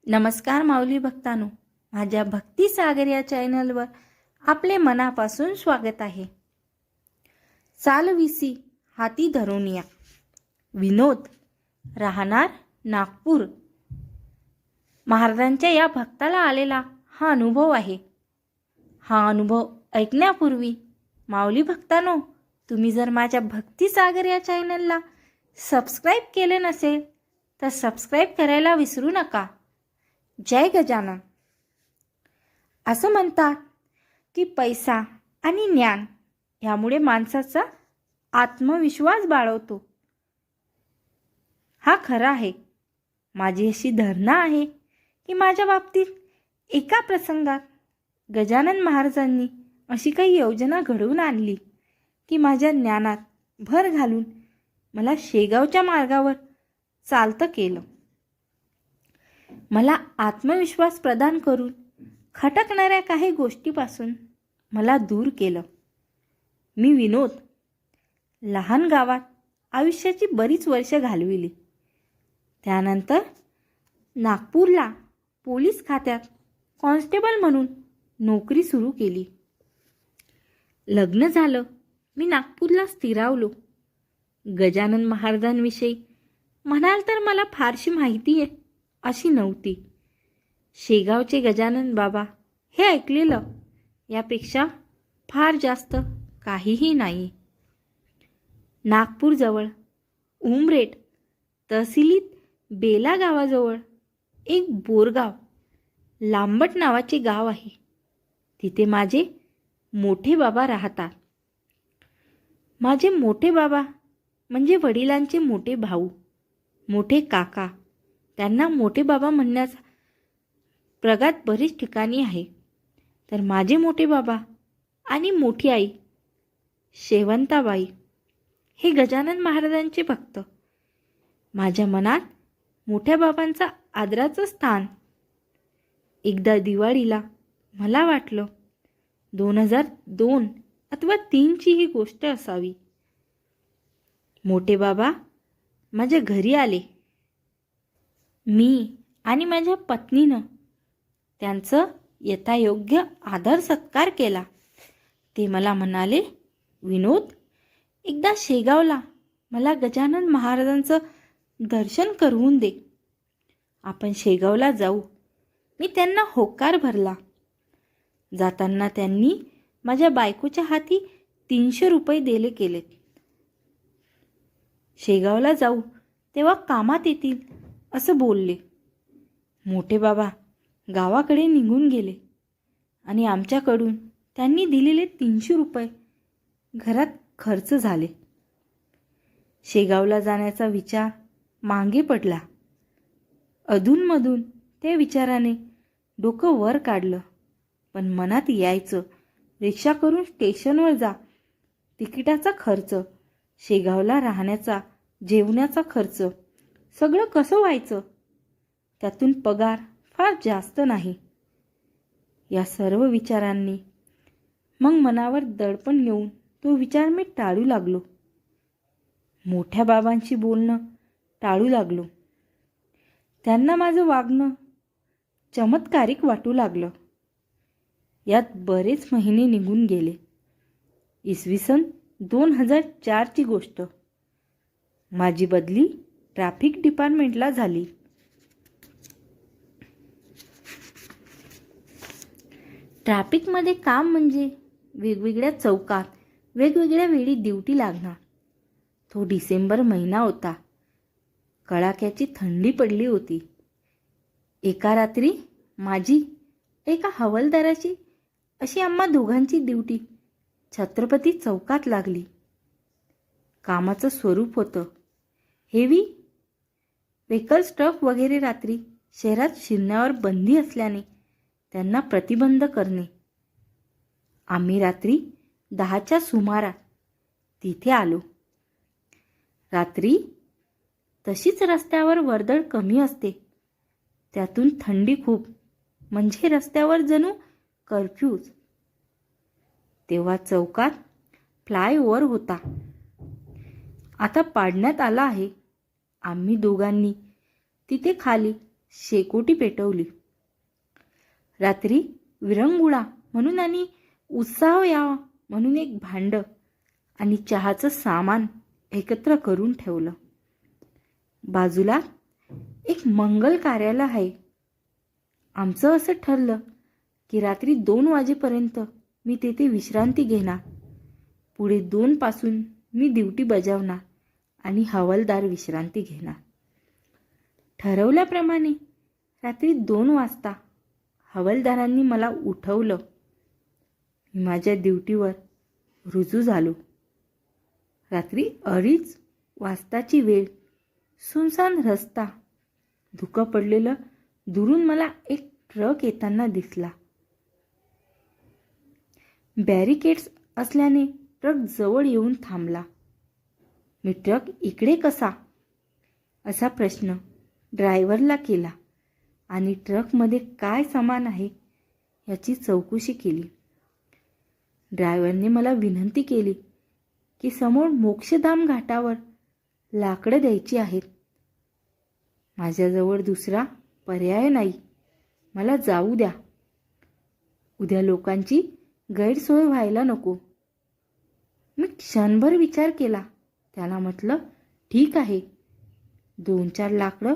नमस्कार माऊली भक्तांनो, माझ्या भक्ती सागर या चॅनलवर आपले मनापासून स्वागत आहे. चालविसी हाती धरून या. विनोद, राहणार नागपूर. महाराजांच्या या भक्ताला आलेला हा अनुभव आहे. हा अनुभव ऐकण्यापूर्वी माऊली भक्तांनो, तुम्ही जर माझ्या भक्ती सागर या चॅनलला सबस्क्राईब केले नसेल तर सबस्क्राईब करायला विसरू नका. जय गजानन. असं म्हणतात की पैसा आणि ज्ञान यामुळे माणसाचा आत्मविश्वास बाळवतो. हा खरा आहे. माझी अशी धारणा आहे की माझ्या बाबतीत एका प्रसंगात गजानन महाराजांनी अशी काही योजना घडवून आणली की माझ्या ज्ञानात भर घालून मला शेगावच्या मार्गावर चालतं केलं. मला आत्मविश्वास प्रदान करून खटकणाऱ्या काही गोष्टीपासून मला दूर केलं. मी विनोद, लहान गावात आयुष्याची बरीच वर्ष घालविली. त्यानंतर नागपूरला पोलीस खात्यात कॉन्स्टेबल म्हणून नोकरी सुरू केली. लग्न झालं. मी नागपूरला स्थिरावलो. गजानन महाराजांविषयी म्हणाल तर मला फारशी माहिती आहे अशी नव्हती. शेगावचे गजानन बाबा हे ऐकलेलं, यापेक्षा फार जास्त काहीही नाही. नागपूरजवळ उमरेड तहसीलीत बेला गावाजवळ एक बोरगाव लांबट नावाचे गाव आहे. तिथे माझे मोठे बाबा राहतात. माझे मोठे बाबा म्हणजे वडिलांचे मोठे भाऊ, मोठे काका. त्यांना मोठे बाबा म्हणण्याचा प्रघात बरीच ठिकाणी आहे. तर माझे मोठे बाबा आणि मोठी आई शेवंताबाई हे गजानन महाराजांचे भक्त. माझ्या मनात मोठ्या बाबांचा आदराचं स्थान. एकदा दिवाळीला मला वाटलं 2002 अथवा 3ची ही गोष्ट असावी. मोठे बाबा माझ्या घरी आले. मी आणि माझ्या पत्नीनं त्यांचं यथायोग्य आदर सत्कार केला. ते मला म्हणाले, विनोद, एकदा शेगावला मला गजानन महाराजांचं दर्शन करवून दे. आपण शेगावला जाऊ. मी त्यांना होकार भरला. जाताना त्यांनी माझ्या बायकोच्या हाती 300 रुपये दिले केलेत. शेगावला जाऊ तेव्हा कामात येतील असं बोलले. मोठे बाबा गावाकडे निघून गेले आणि आमच्याकडून त्यांनी दिलेले 300 रुपये घरात खर्च झाले. शेगावला जाण्याचा विचार मागे पडला. अधूनमधून त्या विचाराने डोकं वर काढलं. पण मनात यायचं, रिक्षा करून स्टेशनवर जा, तिकिटाचा खर्च, शेगावला राहण्याचा जेवणाचा खर्च, सगळं कसं व्हायचं? त्यातून पगार फार जास्त नाही. या सर्व विचारांनी मग मनावर दडपण येऊन तो विचार मी टाळू लागलो. मोठ्या बाबांशी बोलणं टाळू लागलो. त्यांना माझं वागणं चमत्कारिक वाटू लागलं. यात बरेच महिने निघून गेले. इसवी सन 2004ची गोष्ट. माझी बदली ट्रॅफिक डिपार्टमेंटला झाली. ट्रॅफिकमध्ये काम म्हणजे वेगवेगळ्या चौकात वेगवेगळ्या वेळी ड्युटी लागणार. तो डिसेंबर महिना होता. कडाक्याची थंडी पडली होती. एका रात्री माझी एका हवालदाराची अशी आम्हा दोघांची ड्युटी छत्रपती चौकात लागली. कामाचं स्वरूप होतं हेवी व्हेकल स्टफ वगैरे रात्री शहरात शिरण्यावर बंदी असल्याने त्यांना प्रतिबंध करणे. आम्ही रात्री 10च्या सुमारास तिथे आलो. रात्री तशीच रस्त्यावर वर्दळ कमी असते. त्यातून थंडी खूप, म्हणजे रस्त्यावर जणू कर्फ्यूज. तेव्हा चौकात फ्लायओव्हर होता. आता पाडण्यात आला आहे. आम्ही दोघांनी तिथे खाली शेकोटी पेटवली. रात्री विरंगुळा म्हणून आणि उत्साह यावा म्हणून एक भांड आणि चहाचं सामान एकत्र करून ठेवलं. बाजूला एक मंगल कार्यालय आहे. आमचं असं ठरलं की रात्री 2 वाजेपर्यंत मी तेथे विश्रांती घेणार. पुढे 2 पासून मी ड्युटी बजावणार आणि हवालदार विश्रांती घेणार. ठरवल्याप्रमाणे रात्री 2 वाजता हवालदारांनी मला उठवलं. मी माझ्या ड्युटीवर रुजू झालो. रात्री 2:30 वाजताची वेळ, सुनसान रस्ता, धुकं पडलेलं. दुरून मला एक ट्रक येताना दिसला. बॅरिकेड्स असल्याने ट्रक जवळ येऊन थांबला. मी ट्रक इकडे कसा असा प्रश्न ड्रायव्हरला केला आणि ट्रकमध्ये काय सामान आहे याची चौकशी केली. ड्रायव्हरने मला विनंती केली की समोर मोक्षधाम घाटावर लाकडं द्यायची आहेत. माझ्याजवळ दुसरा पर्याय नाही. मला जाऊ द्या. उद्या लोकांची गैरसोय व्हायला नको. मी क्षणभर विचार केला. त्याला म्हटलं, ठीक आहे, 2-4 लाकडं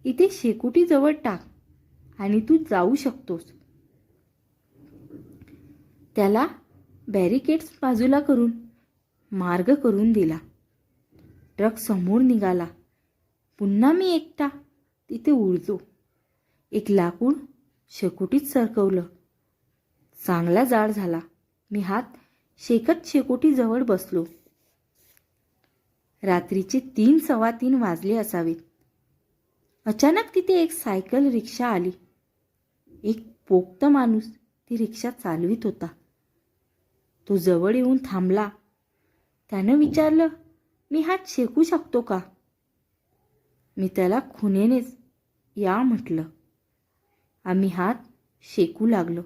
इथे शेकोटीजवळ टाक आणि तू जाऊ शकतोस. त्याला बॅरिकेड्स बाजूला करून मार्ग करून दिला. ट्रक समोर निघाला. पुन्हा मी एकटा तिथे उडतो. एक लाकूड शेकोटीत सरकवलं. चांगला जाड झाला. मी हात शेकत शेकोटीजवळ बसलो. रात्रीचे 3-3:15 वाजले असावेत. अचानक तिथे एक सायकल रिक्षा आली. एक पोक्त माणूस ती रिक्षा चालवित होता. तो जवळ येऊन थांबला. त्यानं विचारलं, मी हात शेकू शकतो का? मी त्याला खुणेनेच या म्हटलं. आम्ही हात शेकू लागलो.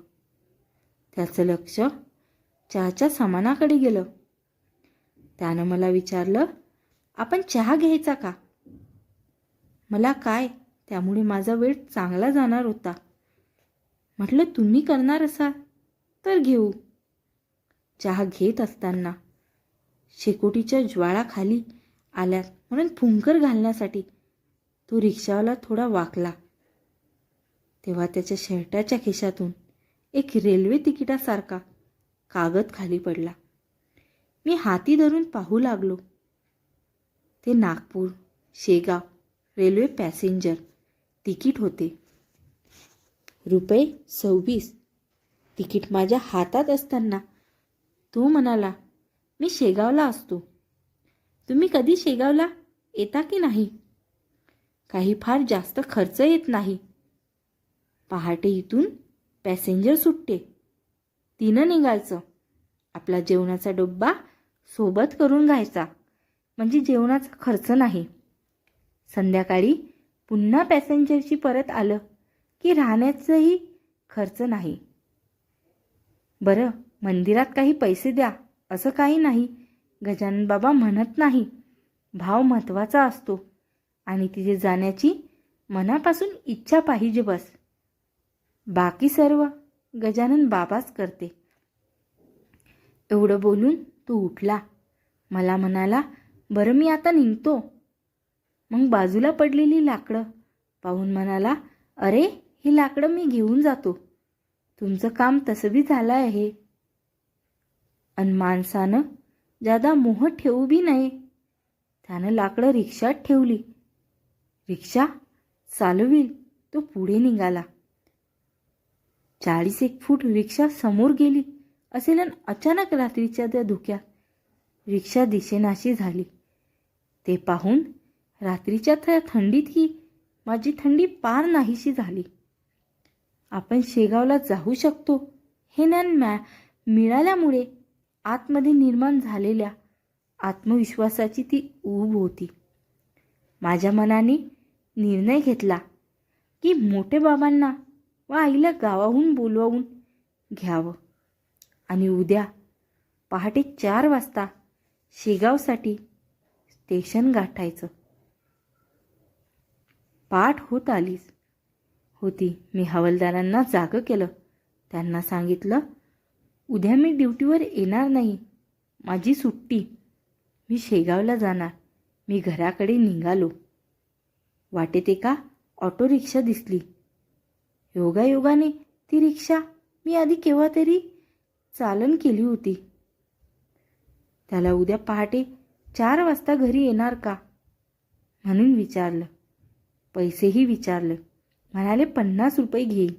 त्याचं लक्ष चहाच्या सामानाकडे गेलं. त्यानं मला विचारलं, आपण चहा घ्यायचा का? मला काय, त्यामुळे माझा वेळ चांगला जाणार होता. म्हटलं, तुम्ही करणार असाल तर घेऊ. चहा घेत असताना शेकोटीच्या ज्वाळा खाली आल्यात म्हणून फुंकर घालण्यासाठी तो रिक्षावाला थोडा वाकला. तेव्हा त्याच्या शर्टाच्या खिशातून एक रेल्वे तिकिटासारखा कागद खाली पडला. मी हाती धरून पाहू लागलो. ते Nagpur Shegaon railway passenger ticket होते. ₹26. तिकीट माझ्या हातात असताना तो म्हणाला, मी शेगावला असतो. तुम्ही कधी शेगावला येता की नाही? काही फार जास्त खर्च येत नाही. पहाटे इथून पॅसेंजर सुटते. 3 निघायचं. आपला जेवणाचा डब्बा सोबत करून घ्यायचा, म्हणजे जेवणाचा खर्च नाही. संध्याकाळी पुन्हा पॅसेंजरची परत आलं की राहण्याचाही खर्च नाही. बरं, मंदिरात काही पैसे द्या असं काही नाही. गजानन बाबा म्हणत नाही. भाव महत्त्वाचा असतो आणि तिथे जाण्याची मनापासून इच्छा पाहिजे बस. बाकी सर्व गजानन बाबाच करते. एवढं बोलून तो उठला. मला म्हणाला, बरं मी आता निघतो. मग बाजूला पडलेली लाकडं पाहून म्हणाला, अरे ही लाकडं मी घेऊन जातो. तुमचं काम तसं बी झालं आहे. अन माणसानं जादा मोह ठेवू बी नये. त्यानं लाकडं रिक्षात ठेवली. रिक्षा चालवील तो पुढे निघाला. 40-1 फूट रिक्षा समोर गेली असेल आणि अचानक रात्रीच्या त्या धुक्यात रिक्षा दिसेनाशी झाली. ते पाहून रात्रीच्या थंडीतही माझी थंडी पार नाहीशी झाली. आपण शेगावला जाऊ शकतो हे ज्ञान मिळाल्यामुळे आतमध्ये निर्माण झालेल्या आत्मविश्वासाची ती ऊब होती. माझ्या मनाने निर्णय घेतला की मोठे बाबांना व आईला गावाहून बोलवून घ्यावं आणि उद्या पहाटे 4 वाजता शेगावसाठी स्टेशन गाठायचं. पाठ होत आलीच. होती. मी हवालदारांना जागं केलं. त्यांना सांगितलं, उद्या मी ड्युटीवर येणार नाही. माझी सुट्टी. मी शेगावला जाणार. मी घराकडे निघालो. वाटेत एका ऑटो रिक्षा दिसली. योगायोगाने ती रिक्षा मी आधी केव्हा तरी चालन केली होती. त्याला उद्या पहाटे 4 वाजता घरी येणार का म्हणून विचारलं. पैसेही विचारले. म्हणाले 50 रुपये घेईन.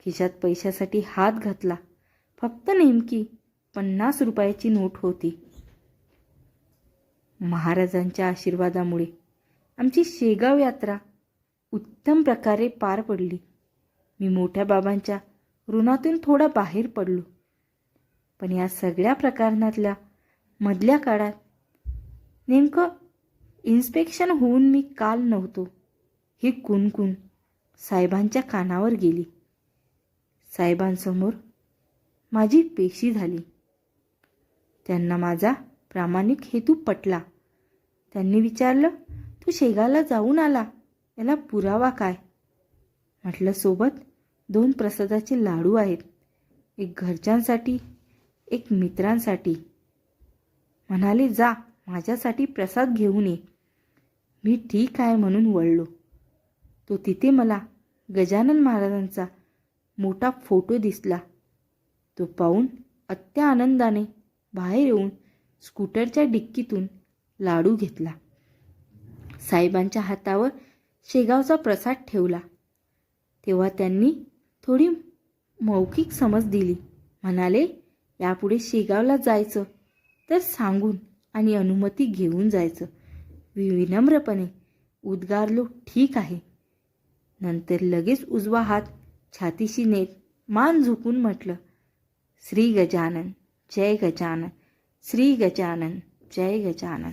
खिशात पैशासाठी हात घातला. फक्त नेमकी 50 रुपयाची नोट होती. महाराजांच्या आशीर्वादामुळे आमची शेगाव यात्रा उत्तम प्रकारे पार पडली. मी मोठ्या बाबांच्या ऋणातून थोडा बाहेर पडलो. पण या सगळ्या प्रकरणातल्या मधल्या काळात नेमकं इन्स्पेक्शन होऊन मी काल नव्हतो ही कुणकुण साहेबांच्या कानावर गेली. साहेबांसमोर माझी पेशी झाली. त्यांना माझा प्रामाणिक हेतू पटला. त्यांनी विचारलं, तू शेगावला जाऊन आला, याला पुरावा काय? म्हटलं, सोबत 2 प्रसादाचे लाडू आहेत, एक घरच्यांसाठी, एक मित्रांसाठी. म्हणाले, जा माझ्यासाठी प्रसाद घेऊन ये. मी ठीक आहे म्हणून वळलो. तो तिथे मला गजानन महाराजांचा मोठा फोटो दिसला. तो पाहून अत्या आनंदाने बाहेर येऊन स्कूटरच्या डिक्कीतून लाडू घेतला. साहेबांच्या हातावर शेगावचा प्रसाद ठेवला. तेव्हा त्यांनी थोडी मौखिक समज दिली. म्हणाले, यापुढे शेगावला जायचं तर सांगून आणि अनुमती घेऊन जायचं. विनम्रपणे उद्गारलो, ठीक आहे. नंतर लगेच उजवा हात छातीशी नेत मान झुकून म्हटलं, श्री गजानन जय गजानन, श्री गजानन जय गजानन.